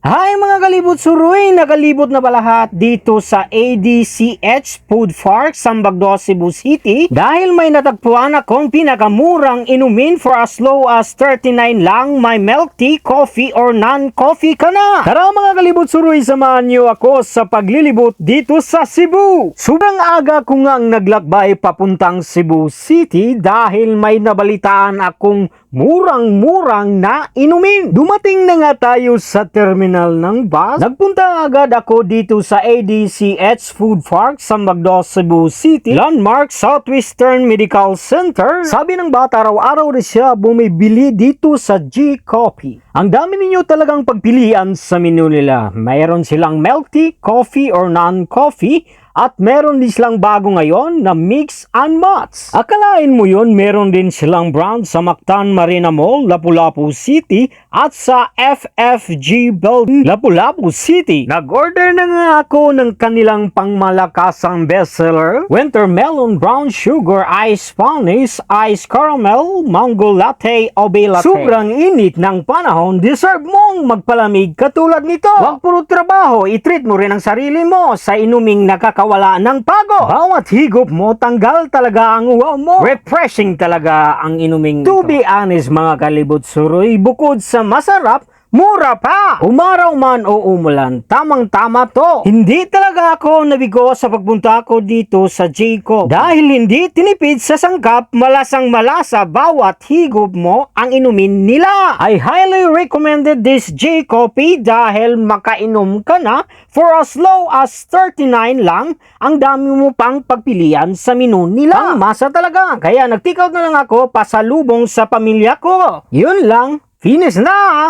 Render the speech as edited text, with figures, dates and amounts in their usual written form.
Hi mga kalibot suroy, nakalibot na ba lahat dito sa ADCH Food Park, Sambagdo, Cebu City dahil may natagpuan akong pinakamurang inumin for as low as 39 lang. May milk tea, coffee or non-coffee ka na. Tara mga kalibot suroy, samahan niyo ako sa paglilibot dito sa Cebu. Sobrang aga ko ngang naglakbay papuntang Cebu City dahil may nabalitaan akong murang-murang na inumin. Dumating na nga tayo sa terminal ng bus. Nagpunta agad ako dito sa ADCH Food Park, Sambagdo, Cebu City, Landmark Southwestern Medical Center. Sabi ng bata, araw-araw na siya bumibili dito sa G-Coffee. Ang dami ninyo talagang pagpilian sa menu nila. Mayroon silang milk tea, coffee or non-coffee, at meron din silang bago ngayon na mix and match. Akalain mo yun, meron din silang brand sa Mactan Marina Mall, Lapu-Lapu City at sa FFG Building, Lapu-Lapu City. Nag-order na nga ako ng kanilang pangmalakasang bestseller, Winter Melon Brown Sugar Ice Spanish, Ice Caramel, Mango Latte, Obe Latte. Sobrang init ng panahon, deserve mong magpalamig katulad nito. Huwag puro trabaho, i-treat mo rin ang sarili mo sa inuming nakakawala ng pagod. Bawat higop mo, tanggal talaga ang uhaw mo. Refreshing talaga ang inuming ito. To be honest mga kalibot suroy, bukod sa masarap, mura pa! Umaraw man o umulan, tamang-tama to. Hindi talaga ako nabigo sa pagpunta ko dito sa J-Coffee dahil hindi tinipid sa sangkap, malasang-malasa bawat higop mo ang inumin nila. I highly recommended this J-Coffee dahil makainom ka na for as low as 39 lang. Ang dami mo pang pagpilian sa menu nila. Ang masa talaga. Kaya nag-take out na lang ako pasalubong sa pamilya ko. Yun lang. Finish na!